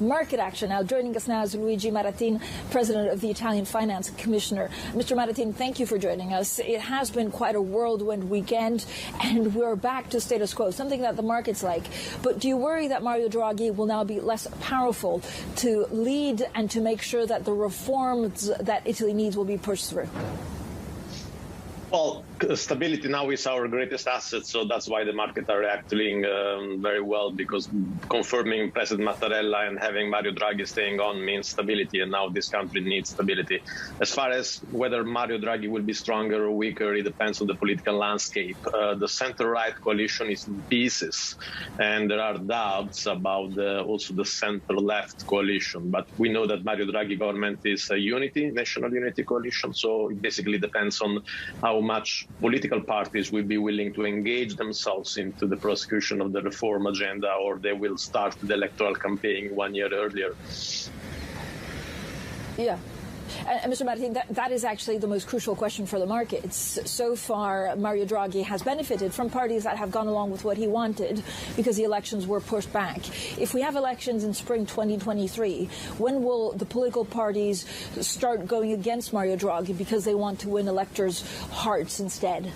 Market action. Now, joining us now is Luigi Marattin, President of the Italian Finance Commissioner. Mr. Marattin, thank you for joining us. It has been quite a whirlwind weekend, and we're back to status quo, something that the markets like. But do you worry that Mario Draghi will now be less powerful to lead and to make sure that the reforms that Italy needs will be pushed through? Well, stability now is our greatest asset, so that's why the market are reacting very well, because confirming President Mattarella and having Mario Draghi staying on means stability, and now this country needs stability. As far as whether Mario Draghi will be stronger or weaker, it depends on the political landscape. The center-right coalition is in pieces, and there are doubts about also the center-left coalition. But we know that Mario Draghi government is a national unity coalition, so it basically depends on how much political parties will be willing to engage themselves into the prosecution of the reform agenda, or they will start the electoral campaign 1 year earlier. Yeah. And Mr. Marattin, that is actually the most crucial question for the markets. So far, Mario Draghi has benefited from parties that have gone along with what he wanted because the elections were pushed back. If we have elections in spring 2023, when will the political parties start going against Mario Draghi because they want to win electors' hearts instead?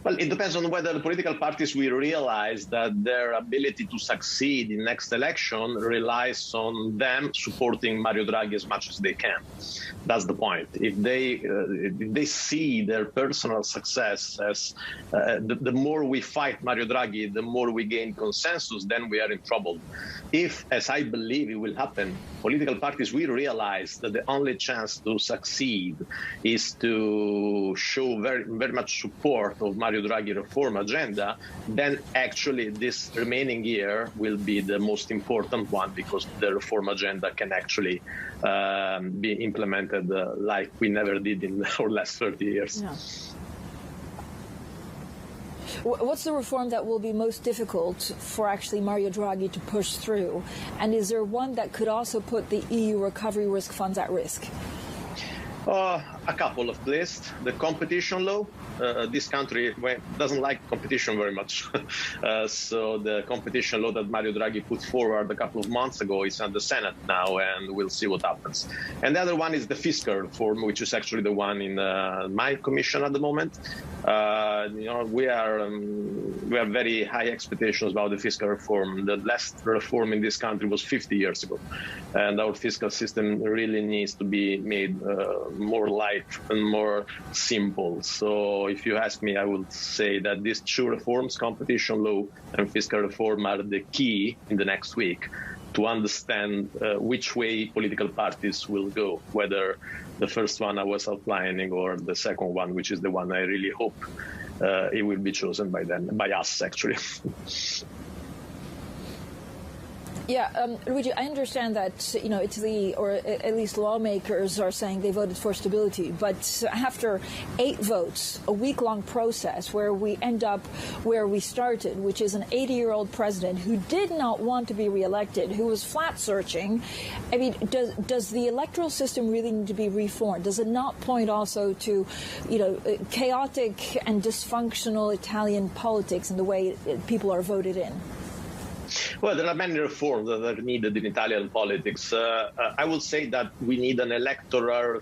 Well, it depends on whether the political parties will realize that their ability to succeed in next election relies on them supporting Mario Draghi as much as they can. That's the point. If they see their personal success as the more we fight Mario Draghi, the more we gain consensus, then we are in trouble. If, as I believe it will happen, political parties will realize that the only chance to succeed is to show very, very much support of Mario Draghi reform agenda, then actually this remaining year will be the most important one, because the reform agenda can actually be implemented like we never did in our last 30 years. Yeah. What's the reform that will be most difficult for actually Mario Draghi to push through? And is there one that could also put the EU recovery risk funds at risk? A couple of places. The competition law. This country doesn't like competition very much. So the competition law that Mario Draghi put forward a couple of months ago is at the Senate now, and we'll see what happens. And the other one is the fiscal reform, which is actually the one in my commission at the moment. We have very high expectations about the fiscal reform. The last reform in this country was 50 years ago, and our fiscal system really needs to be made more light and more simple. So if you ask me, I would say that these two reforms, competition law and fiscal reform, are the key in the next week to understand which way political parties will go, whether the first one I was outlining or the second one, which is the one I really hope it will be chosen by them, by us, actually. Yeah, Luigi, I understand that, Italy, or at least lawmakers, are saying they voted for stability. But after 8 votes, a week-long process where we end up where we started, which is an 80-year-old president who did not want to be reelected, who was flat-searching, I mean, does the electoral system really need to be reformed? Does it not point also to, chaotic and dysfunctional Italian politics and the way people are voted in? Well, there are many reforms that are needed in Italian politics. I would say that we need an electoral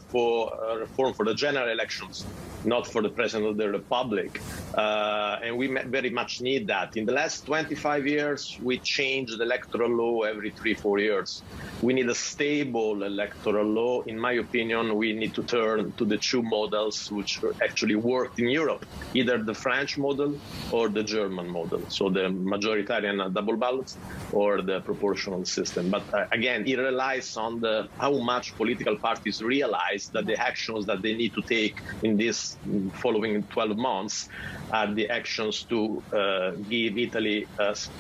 reform for the general elections, not for the President of the Republic. And we very much need that. In the last 25 years, we changed the electoral law every 3-4 years. We need a stable electoral law. In my opinion, we need to turn to the two models which actually worked in Europe, either the French model or the German model. So the majoritarian double ballot or the proportional system. But again, it relies on how much political parties realize that the actions that they need to take in this following 12 months are the actions to give Italy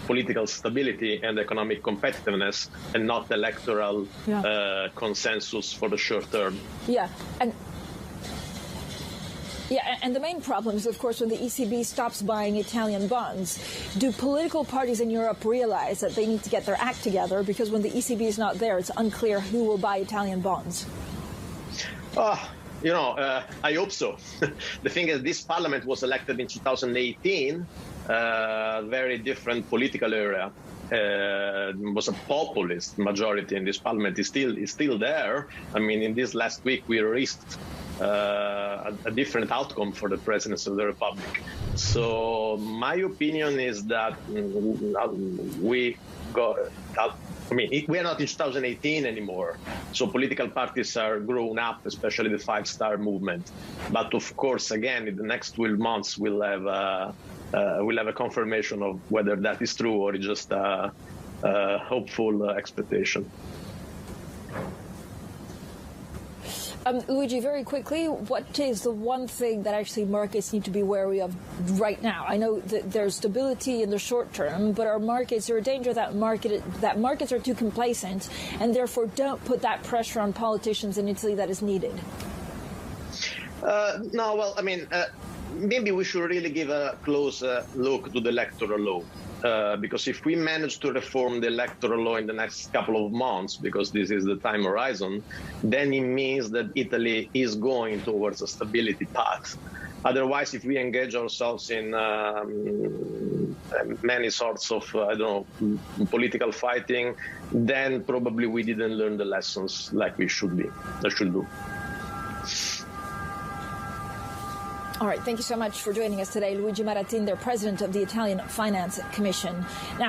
political stability and economic competitiveness, and not electoral consensus for the short term. Yeah. And the main problem is, of course, when the ECB stops buying Italian bonds. Do political parties in Europe realize that they need to get their act together? Because when the ECB is not there, it's unclear who will buy Italian bonds. I hope so. The thing is, this parliament was elected in 2018, very different political era. was a populist majority in this parliament is still there. I mean, in this last week, we risked a different outcome for the presidency of the republic. So my opinion is that we are not in 2018 anymore. So political parties are grown up, especially the Five-Star Movement. But of course, again, in the next 12 months, we'll have a confirmation of whether that is true or just a hopeful expectation. Luigi, very quickly, what is the one thing that actually markets need to be wary of right now? I know that there's stability in the short term, but is there a danger that markets are too complacent and therefore don't put that pressure on politicians in Italy that is needed? No, well, I mean, maybe we should really give a close look to the electoral law. Because if we manage to reform the electoral law in the next couple of months, because this is the time horizon, then it means that Italy is going towards a stability path. Otherwise, if we engage ourselves in many sorts of, political fighting, then probably we didn't learn the lessons like we should do. All right. Thank you so much for joining us today. Luigi Marattin, they're president of the Italian Finance Commission. Now,